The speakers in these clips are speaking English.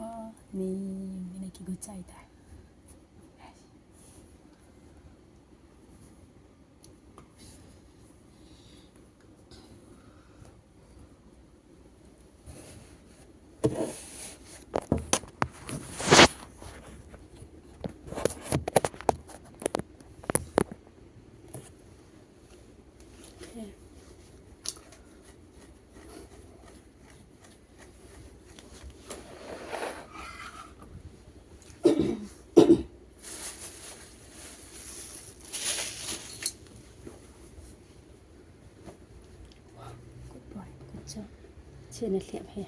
Cái này cái chạy ta. Trên này liệm hè.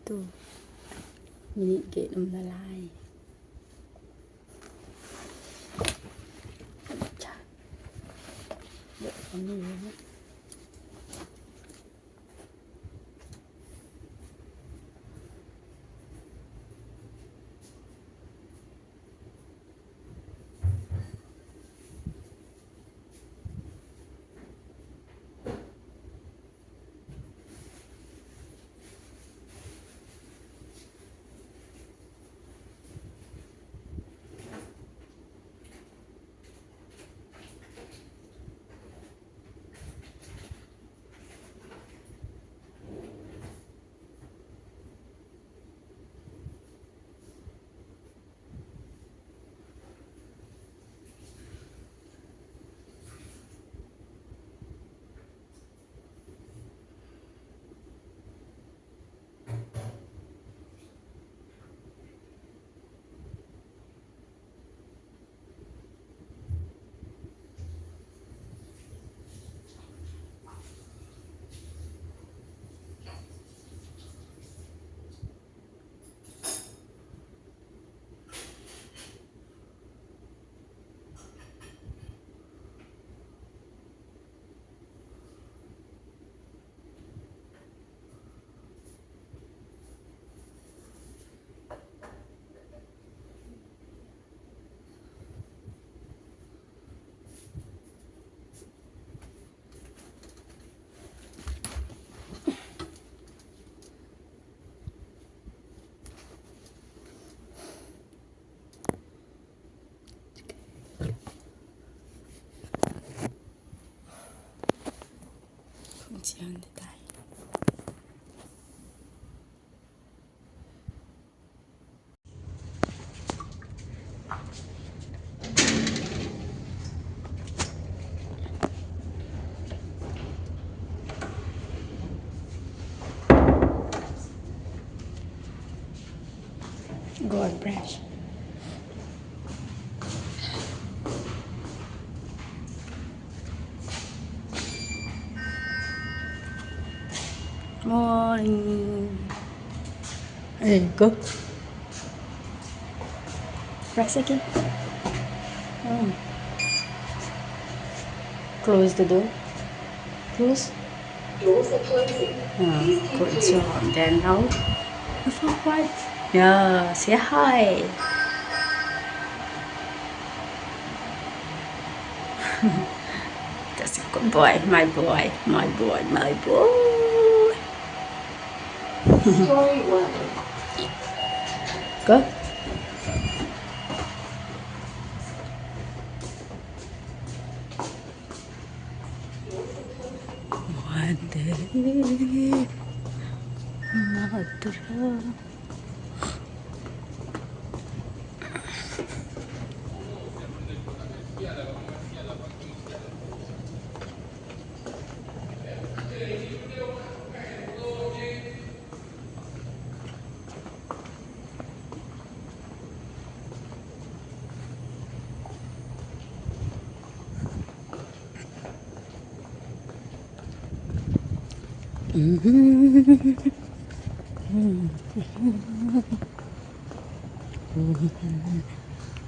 Tuh mini gate la lายเดี๋ยวอันนี้นะ siang di tai. Gold brush. Morning. There you go. Press again. Close the door. Close. Doors are closing. Good job. Then now, forward. Yeah, say hi. That's a good boy, my boy, my boy, my boy. Story 1. Go. Mother.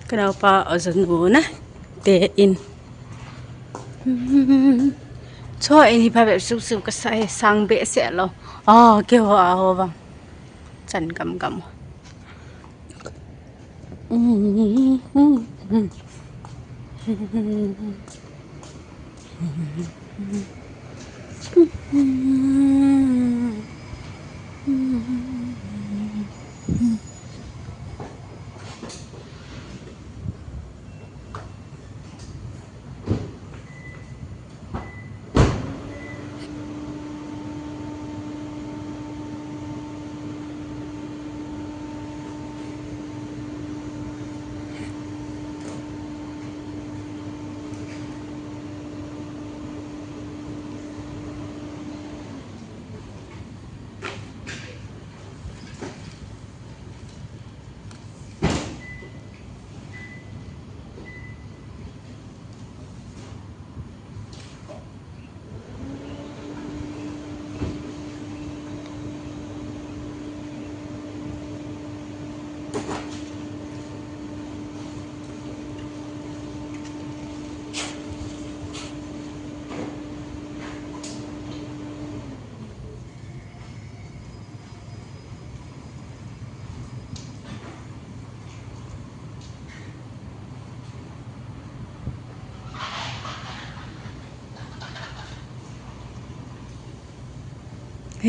Kenapa ozon day in? Cho ini babe susu ke saya sang be se lo. Oh, kêu họ vâng. Chân cầm cầm.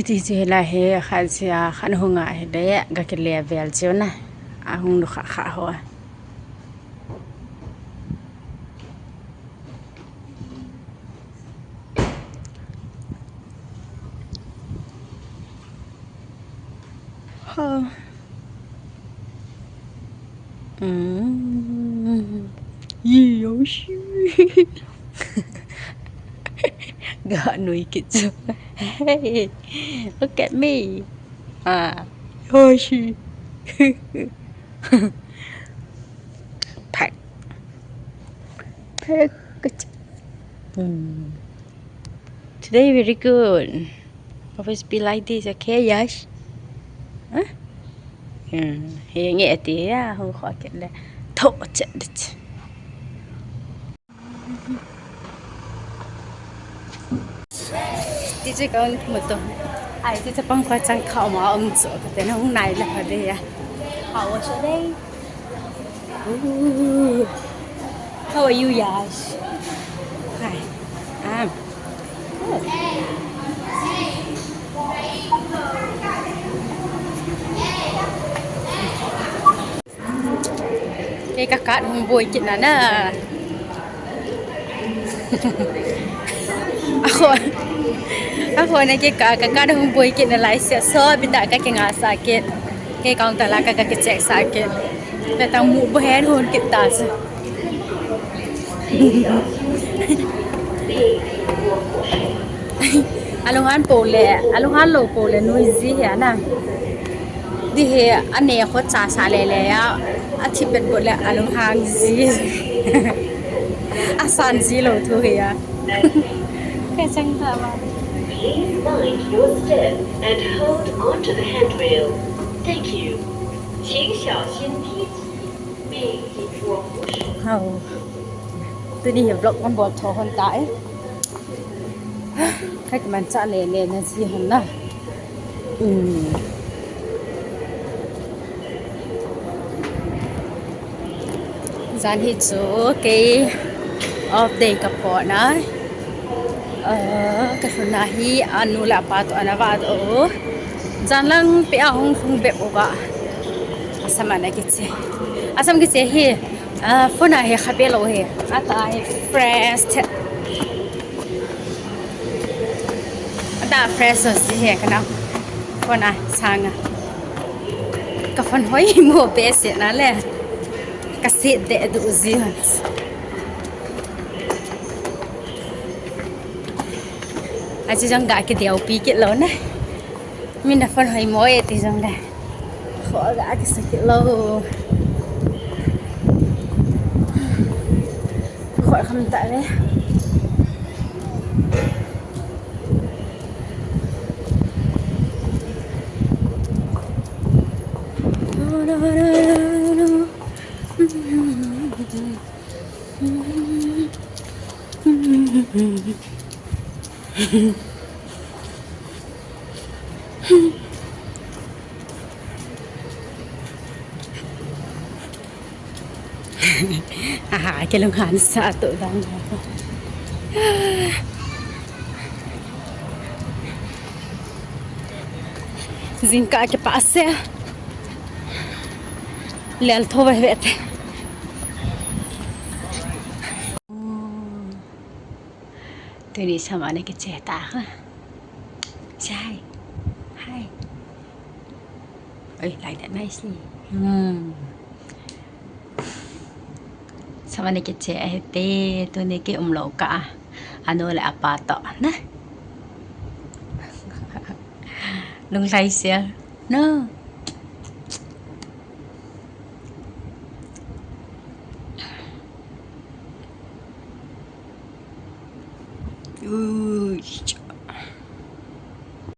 Thì chỉ là hệ khai xe khăn hông ngại đấy cái lẻ vẹo chiếu này hông được khá hoa Yoshi. Got kids. Hey, look at me. Yoshi. Pack. Pack. Today very good. Always be like this, okay, Yash? Huh? Nghe tí không khỏi cái là thổ trận được. Đi chơi con một tuần. Ai thì bằng khoa trang khảo mà ông chỗ cái tên hôm nay là ở đây à. How was your day? How are you, Yash? Hi. Cái kakak nung boy kita na. Ako na kakada hong boy kit na lai siya so bita ka kinga sakit. Kay kaung tala ka check sakit. Datang mu bohen hon kit tas. 我不是。 Alungan pole, alungan lo pole noisy ya na. Di he ane ko cha sa le ya. Atipet pole alungan zi. Asan zi lo tu ya. Kaya chang ta ba. Please mind your step and hold onto the handrail. Thank you. 请小心梯级，并紧握扶手。 Oh. Tu đi vlog con bò thò hon tại. Khách man cha le na gì hon na. Gian hi chu cái off day ka po na. Ka na hi anu la pa to ana va do. Gian lang pe a hong phung be o ba. Asam na ki che. Asam ki che hi phone na he khabe lo he. Ata he fresh. Ata fresh so si he kana. Phone na sang. Ka phone hoi mo be se na le. Ka se de du zi. Aji jang ga ke deu pi ke lo na. Min da phone hoi mo e ti jang da. Kho ga ke se ke lo. Khỏi không tại đấy. Cái lưng hắn sợ tự đang Zin ka ke passe lel thove vet tôi đi xem anh cái trẻ ta ha trai hai ơi lại that nicely sama ni kecil hete tu ni ke loka anu la apa to na lung lai sia no ui